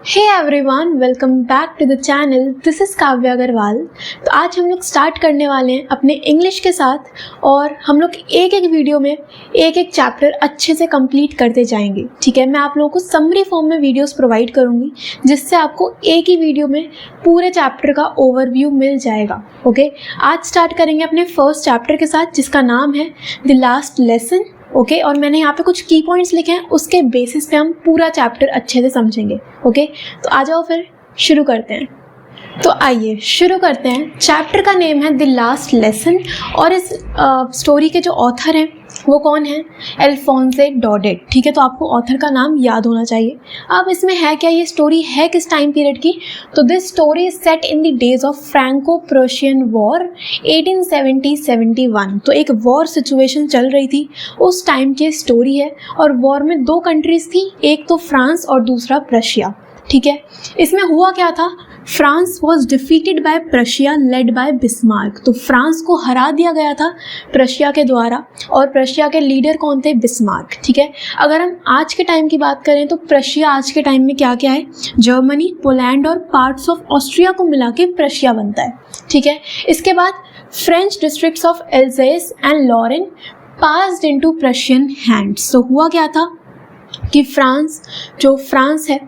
Hey everyone, welcome back to the channel. This is Kavya Agarwal. तो आज हम लोग स्टार्ट करने वाले हैं अपने इंग्लिश के साथ और हम लोग एक एक वीडियो में एक एक चैप्टर अच्छे से कंप्लीट करते जाएंगे। ठीक है, मैं आप लोगों को समरी फॉर्म में वीडियोस प्रोवाइड करूँगी जिससे आपको एक ही वीडियो में पूरे चैप्टर का ओवरव्यू मिल जाएगा। ओके, आज स्टार्ट करेंगे अपने फर्स्ट चैप्टर के साथ जिसका नाम है द लास्ट लेसन। ओके, और मैंने यहाँ पे कुछ की पॉइंट्स लिखे हैं, उसके बेसिस पे हम पूरा चैप्टर अच्छे से समझेंगे। ओके, तो आ जाओ फिर शुरू करते हैं। तो आइए शुरू करते हैं। चैप्टर का नेम है द लास्ट लेसन और इस स्टोरी के जो ऑथर हैं वो कौन है? अल्फोंसे डॉडेट। ठीक है, तो आपको ऑथर का नाम याद होना चाहिए। अब इसमें है क्या, ये स्टोरी है किस टाइम पीरियड की? तो this story is set in the days of Franco Prussian war 1870-71। तो एक वॉर सिचुएशन चल रही थी, उस टाइम की स्टोरी है। और वॉर में दो कंट्रीज थी, एक तो फ्रांस और दूसरा प्रशिया। ठीक है, इसमें हुआ क्या था? France was defeated by Prussia led by Bismarck. तो फ्रांस को हरा दिया गया था प्रशिया के द्वारा और प्रशिया के लीडर कौन थे? बिस्मार्क। ठीक है, अगर हम आज के टाइम की बात करें तो प्रशिया आज के टाइम में क्या क्या है? जर्मनी, पोलैंड और पार्ट्स ऑफ ऑस्ट्रिया को मिला के प्रशिया बनता है। ठीक है, इसके बाद French districts of Alsace and Lorraine passed into Prussian hands. तो हुआ क्या था कि फ्रांस है,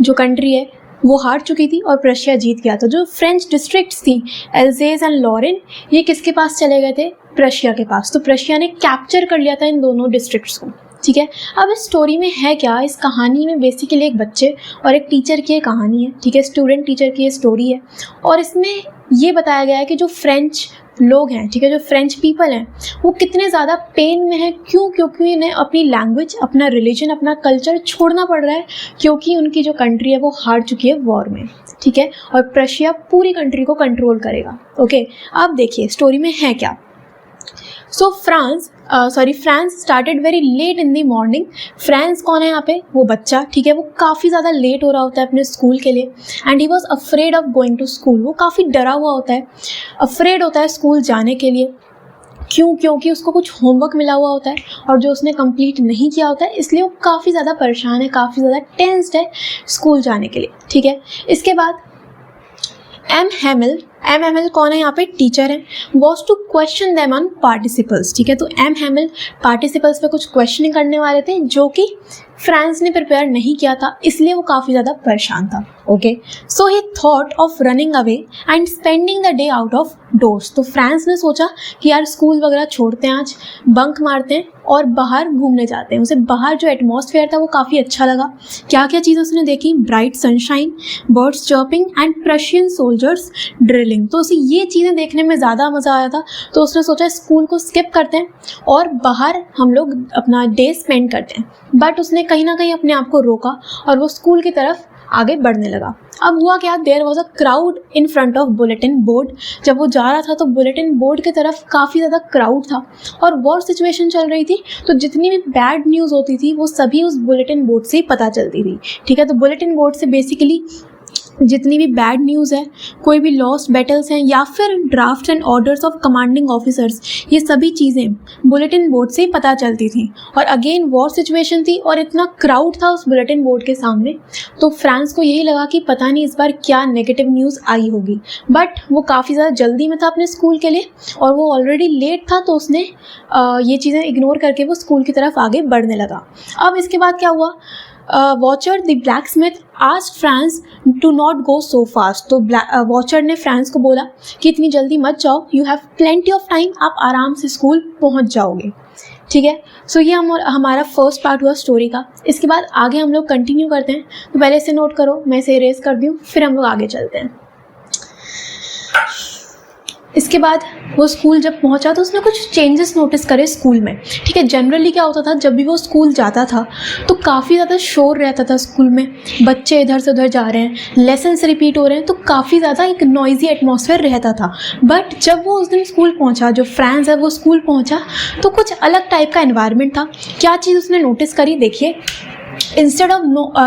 जो कंट्री है वो हार चुकी थी और प्रशिया जीत गया था। जो फ्रेंच डिस्ट्रिक्ट्स थी एल्जेस एंड लॉरेन, ये किसके पास चले गए थे? प्रशिया के पास। तो प्रशिया ने कैप्चर कर लिया था इन दोनों डिस्ट्रिक्ट्स को। ठीक है, अब इस स्टोरी में है क्या? इस कहानी में बेसिकली एक बच्चे और एक टीचर की कहानी है। ठीक है, स्टूडेंट टीचर की ये स्टोरी है और इसमें ये बताया गया है कि जो फ्रेंच लोग हैं, ठीक है, जो फ्रेंच पीपल हैं, वो कितने ज़्यादा पेन में हैं। क्यों? क्योंकि इन्हें अपनी लैंग्वेज, अपना रिलीजन, अपना कल्चर छोड़ना पड़ रहा है क्योंकि उनकी जो कंट्री है वो हार चुकी है वॉर में। ठीक है, और प्रशिया पूरी कंट्री को कंट्रोल करेगा। ओके, अब देखिए स्टोरी में है क्या। So Franz started very late in the morning. Franz कौन है यहाँ पे? वो बच्चा। ठीक है, वो काफ़ी ज़्यादा लेट हो रहा होता है अपने स्कूल के लिए and he was afraid of going to school. वो काफ़ी डरा हुआ होता है, अफ्रेड होता है स्कूल जाने के लिए। क्यों? क्योंकि उसको कुछ होमवर्क मिला हुआ होता है और जो उसने कंप्लीट नहीं किया होता है, इसलिए वो काफ़ी ज़्यादा परेशान है, काफ़ी ज़्यादा टेंस्ड है स्कूल जाने के लिए। ठीक है, इसके बाद एम हैमिल कौन है यहाँ पे? टीचर है। Was to question them on participles. ठीक है, तो एम हैमिल पार्टिसिपल्स पे कुछ क्वेश्चनिंग करने वाले थे जो कि फ्रांस ने प्रिपेयर नहीं किया था, इसलिए वो काफ़ी ज़्यादा परेशान था। Okay, so he thought of running away and spending the day out of doors. तो फ्रांस ने सोचा कि यार स्कूल वगैरह छोड़ते हैं, आज बंक मारते हैं और बाहर घूमने जाते हैं। उसे बाहर जो एटमॉस्फेयर था वो काफ़ी अच्छा लगा। क्या क्या चीज़ें उसने देखी? Bright sunshine, birds chirping and Prussian soldiers drilling. तो उसे ये चीज़ें देखने में ज़्यादा मज़ा आया था, तो उसने सोचा स्कूल को स्किप करते हैं और बाहर हम लोग अपना डे स्पेंड करते हैं। बट उसने कहीं ना कहीं अपने आप को रोका और वो स्कूल की तरफ आगे बढ़ने लगा। अब हुआ क्या? There was a crowd in front of bulletin board. जब वो जा रहा था तो बुलेटिन बोर्ड की तरफ काफ़ी ज़्यादा क्राउड था और वॉर सिचुएशन चल रही थी, तो जितनी भी बैड न्यूज़ होती थी वो सभी उस बुलेटिन बोर्ड से ही पता चलती थी। ठीक है, तो बुलेटिन बोर्ड से बेसिकली जितनी भी बैड न्यूज़ है, कोई भी लॉस्ट बैटल्स हैं या फिर draft and orders of commanding officers, ये सभी चीज़ें बुलेटिन बोर्ड से ही पता चलती थी। और अगेन वॉर सिचुएशन थी और इतना क्राउड था उस बुलेटिन बोर्ड के सामने, तो फ्रांस को यही लगा कि पता नहीं इस बार क्या नेगेटिव न्यूज़ आई होगी। बट वो काफ़ी ज़्यादा जल्दी में था अपने स्कूल के लिए और वो ऑलरेडी लेट था, तो उसने ये चीज़ें इग्नोर करके वो स्कूल की तरफ आगे बढ़ने लगा। अब इसके बाद क्या हुआ? Wachter the blacksmith asked Franz to not go so fast. तो वॉचर ने फ्रांस को बोला कि इतनी जल्दी मत जाओ, you have plenty of time, आप आराम से स्कूल पहुंच जाओगे। ठीक है, सो ये हमारा फर्स्ट पार्ट हुआ स्टोरी का। इसके बाद आगे हम लोग कंटिन्यू करते हैं, तो पहले इसे नोट करो, मैं इसे इरेज कर दूँ, फिर हम लोग आगे चलते हैं। इसके बाद वो स्कूल जब पहुंचा तो उसने कुछ चेंजेस नोटिस करे स्कूल में। ठीक है, जनरली क्या होता था, जब भी वो स्कूल जाता था तो काफ़ी ज़्यादा शोर रहता था स्कूल में, बच्चे इधर से उधर जा रहे हैं, लेसन्स रिपीट हो रहे हैं, तो काफ़ी ज़्यादा एक नॉइजी एटमॉस्फेयर रहता था। बट जब वो उस दिन स्कूल पहुंचा, जो फ्रांस है वो स्कूल पहुंचा, तो कुछ अलग टाइप का एनवायरनमेंट था। क्या चीज़ उसने नोटिस करी? देखिए, Instead of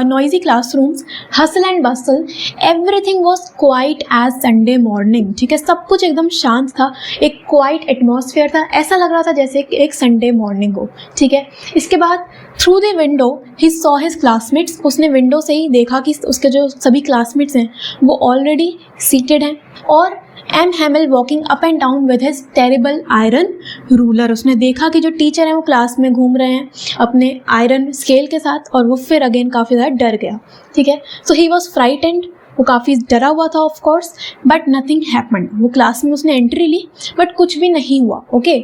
noisy classrooms, hustle and bustle, everything was quiet as Sunday morning. ठीक है, सब कुछ एकदम शांत था, एक क्वाइट एटमॉस्फेयर था, ऐसा लग रहा था जैसे एक संडे मॉर्निंग हो. ठीक है, इसके बाद through the window he saw his classmates, उसने विंडो से ही देखा कि उसके जो सभी क्लासमेट्स हैं वो ऑलरेडी सीटेड हैं, और M Hamel walking up and down with his terrible iron ruler, उसने देखा कि जो टीचर हैं वो क्लास में घूम रहे हैं अपने आयरन स्केल के साथ, और वो फिर अगेन काफ़ी ज़्यादा डर गया, ठीक है। सो ही वॉज फ्राइटेंड, वो काफ़ी डरा हुआ था of course, but nothing happened, वो क्लास में उसने एंट्री ली बट कुछ भी नहीं हुआ, okay.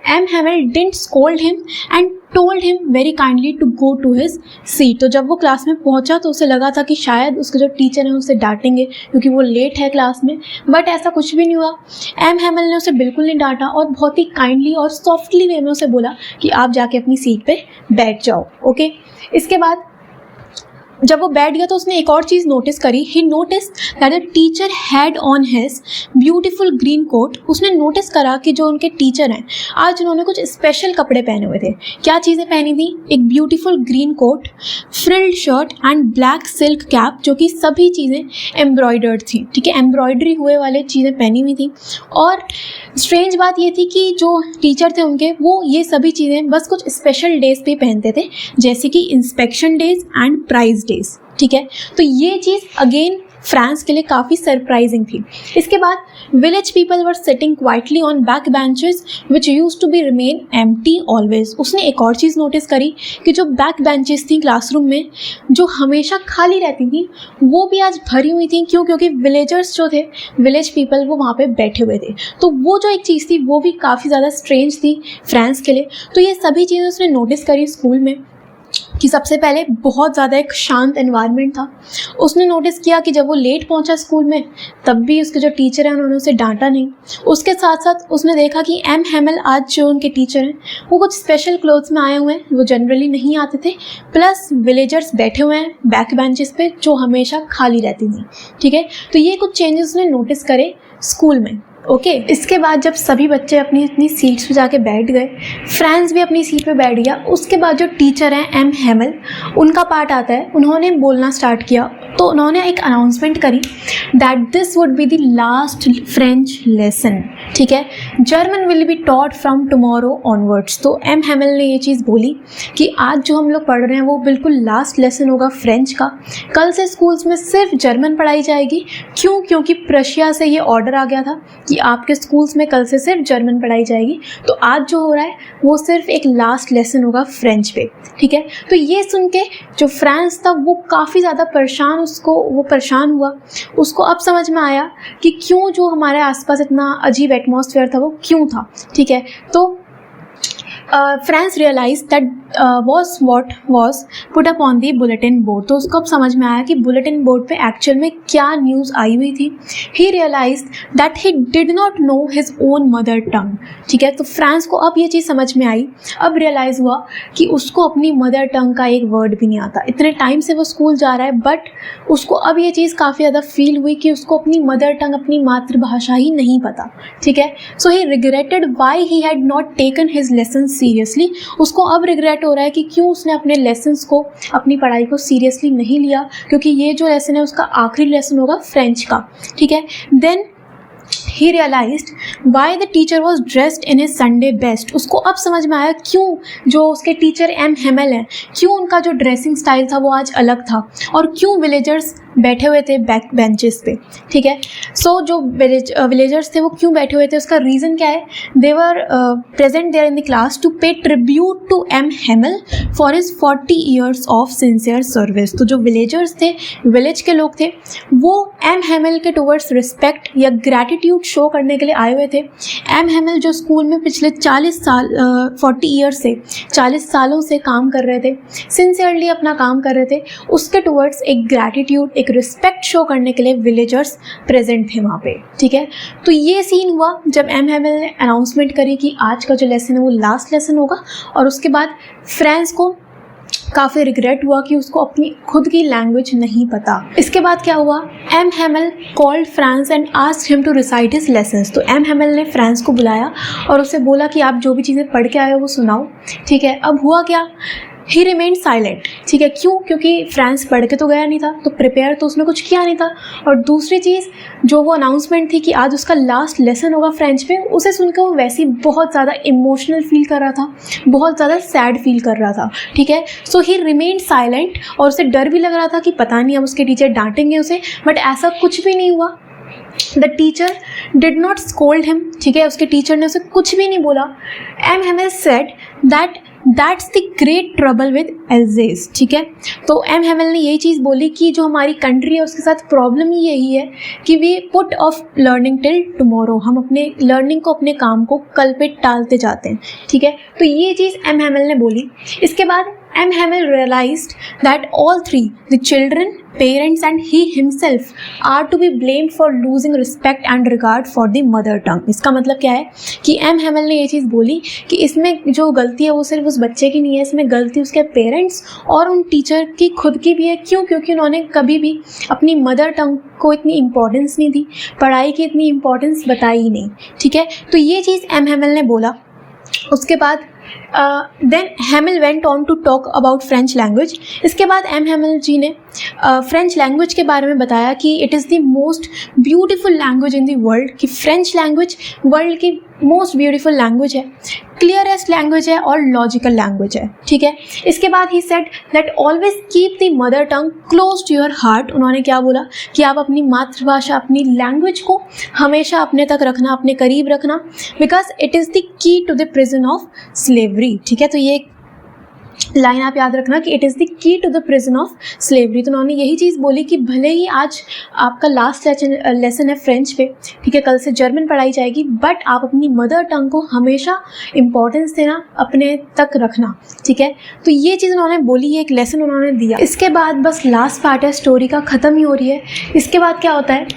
M Hamel didn't scold him and told him very kindly to go to his seat. तो जब वो क्लास में पहुंचा तो उसे लगा था कि शायद उसके जो टीचर हैं उसे डांटेंगे क्योंकि वो लेट है क्लास में, बट ऐसा कुछ भी नहीं हुआ। एम हैमिल ने उसे बिल्कुल नहीं डांटा और बहुत ही काइंडली और सॉफ्टली वे में उसे बोला कि आप जाके अपनी सीट पे बैठ जाओ, ओके। इसके बाद जब वो बैठ गया तो उसने एक और चीज़ नोटिस करी, he notice that the teacher had on his beautiful green coat. उसने नोटिस करा कि जो उनके टीचर हैं आज उन्होंने कुछ स्पेशल कपड़े पहने हुए थे। क्या चीज़ें पहनी थी? एक beautiful green coat, frilled shirt and black silk cap, जो कि सभी चीज़ें एम्ब्रॉयडर्ड थी, ठीक है, एम्ब्रॉयडरी हुए वाले चीज़ें पहनी हुई थी। और स्ट्रेंज बात ये थी कि जो टीचर थे उनके, वो ये सभी चीज़ें बस कुछ स्पेशल डेज पे पहनते थे, जैसे कि inspection days and prize days, ठीक है। तो ये चीज़ अगेन फ्रांस के लिए काफ़ी सरप्राइजिंग थी। इसके बाद village people were sitting quietly on back benches which use to be remain empty always. उसने एक और चीज़ नोटिस करी कि जो बैक बेंचेस थी क्लासरूम में, जो हमेशा खाली रहती थी, वो भी आज भरी हुई थी। क्यों? क्योंकि विलेजर्स जो थे, विलेज पीपल, वो वहाँ पे बैठे हुए थे। तो वो जो एक चीज़ थी वो भी काफ़ी ज़्यादा स्ट्रेंज थी फ्रांस के लिए। तो ये सभी चीज़ें उसने नोटिस करी स्कूल में कि सबसे पहले बहुत ज़्यादा एक शांत एनवायरनमेंट था। उसने नोटिस किया कि जब वो लेट पहुंचा स्कूल में तब भी उसके जो टीचर हैं उन्होंने उसे डांटा नहीं। उसके साथ साथ उसने देखा कि एम हैमिल आज जो उनके टीचर हैं वो कुछ स्पेशल क्लोथ्स में आए हुए हैं, वो जनरली नहीं आते थे, प्लस विलेजर्स बैठे हुए हैं बैक बेंचेस पे जो हमेशा खाली रहती थी, ठीक है। तो ये कुछ चेंजेस उसने नोटिस करे स्कूल में, ओके। इसके बाद जब सभी बच्चे अपनी अपनी सीट्स पे जाके बैठ गए, फ्रांस भी अपनी सीट पे बैठ गया। उसके बाद जो टीचर हैं एम हैमिल, उनका पार्ट आता है। उन्होंने बोलना स्टार्ट किया तो उन्होंने एक अनाउंसमेंट करी that this would be the last French lesson, ठीक है, German will be taught from tomorrow onwards. तो एम हैमिल ने ये चीज़ बोली कि आज जो हम लोग पढ़ रहे हैं वो बिल्कुल लास्ट लेसन होगा फ्रेंच का, कल से स्कूल्स में सिर्फ जर्मन पढ़ाई जाएगी। क्यों? क्योंकि प्रशिया से ये ऑर्डर आ गया था कि आपके स्कूल्स में कल से सिर्फ जर्मन पढ़ाई जाएगी। तो आज जो हो रहा है वो सिर्फ एक लास्ट लेसन होगा फ्रेंच पे, ठीक है। तो ये सुन के जो फ्रांस था वो काफ़ी ज़्यादा परेशान हुआ। उसको अब समझ में आया कि क्यों जो हमारे आसपास इतना अजीब एटमॉस्फेयर था वो क्यों था, ठीक है। तो Franz realize that what was put up on the bulletin board। तो उसको अब समझ में आया कि बुलेटिन बोर्ड पे एक्चुअल में क्या न्यूज़ आई हुई थी। He realise that he did not know his own mother tongue, ठीक है। तो फ्रांस को अब ये चीज़ समझ में आई, अब रियलाइज़ हुआ कि उसको अपनी मदर टंग का एक वर्ड भी नहीं आता। इतने टाइम से वो स्कूल जा रहा है बट उसको अब ये चीज़ काफ़ी ज़्यादा फील हुई कि उसको अपनी मदर टंग, अपनी मातृभाषा ही नहीं पता, ठीक है। So he regretted why he had not taken his lesson seriously. उसको अब रिग्रेट हो रहा है कि क्यों उसने अपने लेसन्स को, अपनी पढ़ाई को सीरियसली नहीं लिया, क्योंकि ये जो लेसन है उसका आखिरी लेसन होगा फ्रेंच का, ठीक है। Then he realized why the teacher was dressed in his Sunday best। उसको अब समझ में आया क्यों जो उसके टीचर एम हैमिल हैं, क्यों उनका जो ड्रेसिंग स्टाइल था वो आज अलग था, और क्यों विलेजर्स बैठे हुए थे बैक बेंचेस पे, ठीक है। सो जो विलेजर्स थे वो क्यों बैठे हुए थे, उसका रीज़न क्या है? They were present there in the class to pay tribute to M Hamel for his 40 years of sincere service. तो जो विलेजर्स थे, विलेज के लोग थे, वो एम हैमिल के टुवर्ड्स रिस्पेक्ट या ग्रैटिट्यूड शो करने के लिए आए हुए थे। एम हैमिल जो स्कूल में पिछले 40 ईयर्स से, 40 सालों से काम कर रहे थे, सिंसियरली अपना काम कर रहे थे, उसके टुवर्ड्स एक ग्रैटिट्यूड, एक रिस्पेक्ट शो करने के लिए विलेजर्स प्रेजेंट थे वहाँ पे, ठीक है। तो ये सीन हुआ जब एम हैमिल ने अनाउंसमेंट करी कि आज का जो लेसन है वो लास्ट लेसन होगा, और उसके बाद फ्रांस को काफ़ी रिग्रेट हुआ कि उसको अपनी खुद की लैंग्वेज नहीं पता। इसके बाद क्या हुआ? M Hamel called Franz and asked him to recite his lessons. तो एम हैमिल ने फ्रांस को बुलाया और उसे बोला कि आप जो भी चीज़ें पढ़ के आए हो वो सुनाओ, ठीक है। अब हुआ क्या? ही रिमेन्ड साइलेंट, ठीक है। क्यों? क्योंकि फ्रांस पढ़ के तो गया नहीं था, तो प्रिपेयर तो उसने कुछ किया नहीं था। और दूसरी चीज़, जो वो अनाउंसमेंट थी कि आज उसका लास्ट लेसन होगा फ्रेंच पे, उसे सुनकर वो वैसे ही बहुत ज़्यादा इमोशनल फील कर रहा था, बहुत ज़्यादा सैड फील कर रहा था, ठीक है। सो ही रिमेन्ड साइलेंट, और उसे डर भी लग रहा था कि पता नहीं अब उसके टीचर डांटेंगे उसे, बट ऐसा कुछ भी नहीं हुआ। The teacher did not scold him, ठीक है, उसके टीचर ने उसे कुछ भी नहीं बोला। M Hamel said that's the great trouble with Alsace, ठीक है। तो एम हेमेल ने यही चीज़ बोली कि जो हमारी कंट्री है उसके साथ प्रॉब्लम ही यही है कि we put off learning till tomorrow, हम अपने लर्निंग को, अपने काम को कल पे टालते जाते हैं, ठीक है। तो ये चीज़ एम हेमेल ने बोली। इसके बाद M Hamel realized that all three, the children, parents and he himself, are to be blamed for losing respect and regard for the mother tongue। इसका मतलब क्या है कि एम हेमेल ने ये चीज़ बोली कि इसमें जो गलती है वो सिर्फ उस बच्चे की नहीं है, इसमें गलती उसके पेरेंट्स और उन टीचर की खुद की भी है। क्यों? क्योंकि उन्होंने कभी भी अपनी मदर टंग को इतनी इंपॉर्टेंस नहीं दी, पढ़ाई की इतनी इंपॉर्टेंस बताई ही नहीं, ठीक है। तो ये चीज़ एम हेमेल ने बोला। उसके बाद then Hamel went on to talk about French language. इसके बाद एम हेमिल जी ने फ्रेंच लैंग्वेज के बारे में बताया कि it is the most beautiful language in the world, कि फ्रेंच लैंग्वेज वर्ल्ड की मोस्ट ब्यूटीफुल लैंग्वेज है, क्लियरेस्ट लैंग्वेज है और लॉजिकल लैंग्वेज है, ठीक है। इसके बाद he said that always keep the mother tongue close to your heart. उन्होंने क्या बोला कि आप अपनी मातृभाषा, अपनी लैंग्वेज को हमेशा अपने तक रखना, अपने करीब रखना, because it is the key to the prison of slavery, ठीक है। तो ये लाइन आप याद रखना कि it is the key to the prison of slavery. तो उन्होंने यही चीज़ बोली कि भले ही आज आपका लास्ट लेसन है फ्रेंच पे, ठीक है, कल से जर्मन पढ़ाई जाएगी, बट आप अपनी मदर टंग को हमेशा इंपॉर्टेंस देना, अपने तक रखना, ठीक है। तो ये चीज़ उन्होंने बोली, ये एक लेसन उन्होंने दिया। इसके बाद बस लास्ट पार्ट है स्टोरी का, ख़त्म ही हो रही है। इसके बाद क्या होता है,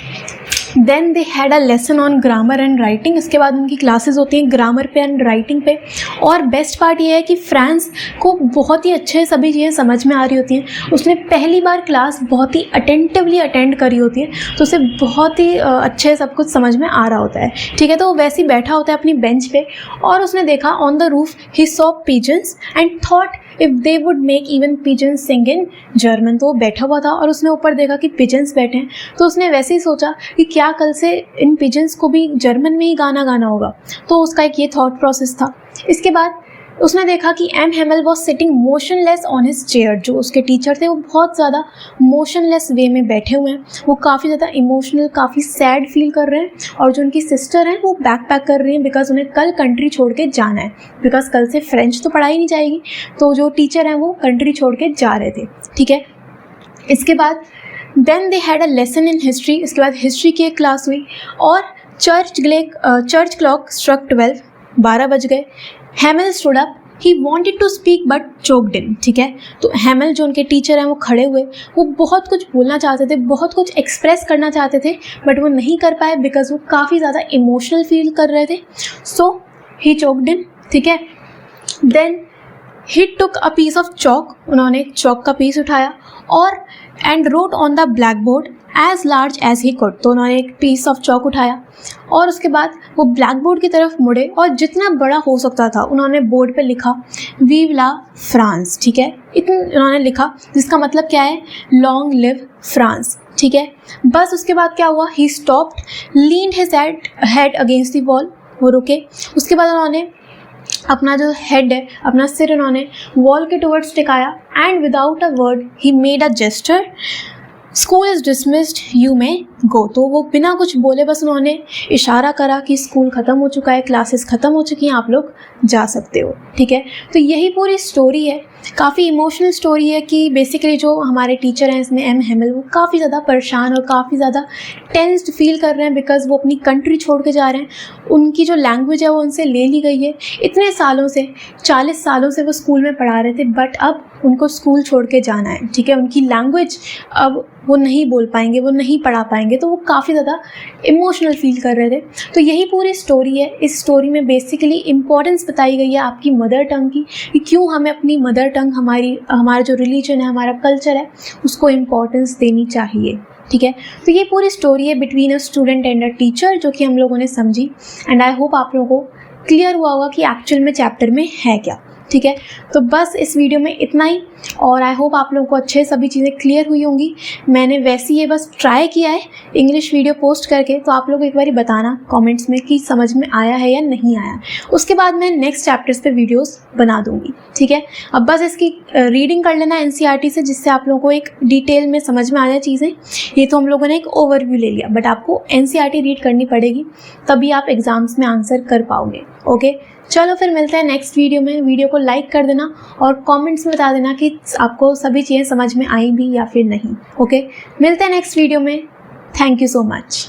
then they had a lesson on grammar and writing. इसके बाद उनकी क्लासेस होती हैं ग्रामर पे एंड राइटिंग पे। और बेस्ट पार्ट ये है कि फ्रांस को बहुत ही अच्छे सभी चीज़ें समझ में आ रही होती हैं। उसने पहली बार क्लास बहुत ही अटेंटिवली अटेंड करी होती है, तो उसे बहुत ही अच्छे सब कुछ समझ में आ रहा होता है, ठीक है। तो वो वैसे ही बैठा होता है अपनी बेंच पे, और उसने देखा on the roof he saw pigeons and thought if they would make even pigeons sing in German. तो वो बैठा हुआ था और उसने ऊपर देखा कि पिजन्स बैठे हैं, तो उसने वैसे ही सोचा कि क्या कल से इन पिजन्स को भी जर्मन में ही गाना गाना होगा। तो उसका एक ये थॉट प्रोसेस था। इसके बाद उसने देखा कि M Hamel was sitting motionless on his chair. जो उसके टीचर थे वो बहुत ज़्यादा मोशनलेस वे में बैठे हुए हैं, वो काफ़ी ज़्यादा इमोशनल, काफ़ी सैड फील कर रहे हैं। और जो उनकी सिस्टर हैं वो बैक पैक कर रही हैं, बिकॉज उन्हें कल कंट्री छोड़ के जाना है, बिकॉज कल से फ्रेंच तो पढ़ाई नहीं जाएगी। तो जो टीचर हैं वो कंट्री छोड़ के जा रहे थे, ठीक है। इसके बाद then they had a lesson in history. इसके बाद हिस्ट्री की एक क्लास हुई और चर्च क्लॉक स्ट्रक 12, 12 बज गए। Hamel stood up, he wanted to speak but choked in, ठीक है। तो हेमिल जो उनके टीचर हैं वो खड़े हुए, वो बहुत कुछ बोलना चाहते थे, बहुत कुछ एक्सप्रेस करना चाहते थे, बट वो नहीं कर पाए बिकॉज वो काफ़ी ज़्यादा इमोशनल फील कर रहे थे। सो ही चोक्ड इन, ठीक है। Then he took a piece of chalk, उन्होंने एक चॉक का पीस उठाया और and wrote on the blackboard as large as he could. तो उन्होंने एक पीस ऑफ चॉक उठाया और उसके बाद वो ब्लैक बोर्ड की तरफ मुड़े और जितना बड़ा हो सकता था उन्होंने बोर्ड पे लिखा वीव ला फ्रांस, ठीक है। इतना उन्होंने लिखा, जिसका मतलब क्या है, लॉन्ग लिव फ्रांस, ठीक है। बस उसके बाद क्या हुआ, he stopped, leaned his head against the wall, वो रुके। उसके बाद उन्होंने अपना जो हेड है, अपना सिर उन्होंने वॉल के टुवर्ड्स टिकाया and without a word he made a gesture, school is dismissed, you may go. तो वो बिना कुछ बोले बस उन्होंने इशारा करा कि स्कूल ख़त्म हो चुका है, क्लासेस ख़त्म हो चुकी हैं, आप लोग जा सकते हो, ठीक है। तो यही पूरी स्टोरी है। काफ़ी इमोशनल स्टोरी है कि बेसिकली जो हमारे टीचर हैं इसमें एम हेमिल, वो काफ़ी ज़्यादा परेशान और काफ़ी ज़्यादा टेंस्ड फील कर रहे हैं बिकॉज वो अपनी कंट्री छोड़ के जा रहे हैं। उनकी जो लैंग्वेज है वो उनसे ले ली गई है। इतने सालों से, 40 सालों से वो स्कूल में पढ़ा रहे थे, बट अब उनको स्कूल छोड़ के जाना है, ठीक है। उनकी लैंग्वेज अब वो नहीं बोल पाएंगे, वो नहीं पढ़ा पाएंगे, तो वो काफ़ी ज़्यादा इमोशनल फील कर रहे थे। तो यही पूरी स्टोरी है। इस स्टोरी में बेसिकली इंपॉर्टेंस बताई गई है आपकी मदर टंग की, कि क्यों हमें अपनी मदर टंग, हमारा जो रिलीजन है, हमारा कल्चर है, उसको इम्पोर्टेंस देनी चाहिए, ठीक है। तो ये पूरी स्टोरी है between a student and a teacher, जो कि हम लोगों ने समझी। एंड आई होप आप लोगों को क्लियर हुआ होगा कि एक्चुअल में चैप्टर में है क्या। ठीक है। तो बस इस वीडियो में इतना ही, और आई होप आप लोगों को अच्छे सभी चीज़ें क्लियर हुई होंगी। मैंने वैसे ये बस ट्राई किया है इंग्लिश वीडियो पोस्ट करके, तो आप लोग एक बार बताना कमेंट्स में कि समझ में आया है या नहीं आया। उसके बाद मैं नेक्स्ट चैप्टर्स पे वीडियोस बना दूंगी, ठीक है। अब बस इसकी रीडिंग कर लेना एनसीईआरटी से, जिससे आप लोगों को एक डिटेल में समझ में आ जाए चीज़ें। ये तो हम लोगों ने एक ओवरव्यू ले लिया, बट आपको एनसीईआरटी रीड करनी पड़ेगी, तभी आप एग्जाम्स में आंसर कर पाओगे। ओके, चलो फिर मिलते हैं नेक्स्ट वीडियो में। वीडियो को लाइक कर देना और कमेंट्स में बता देना कि आपको सभी चीज़ें समझ में आई भी या फिर नहीं। ओके, मिलते हैं नेक्स्ट वीडियो में। Thank you so much.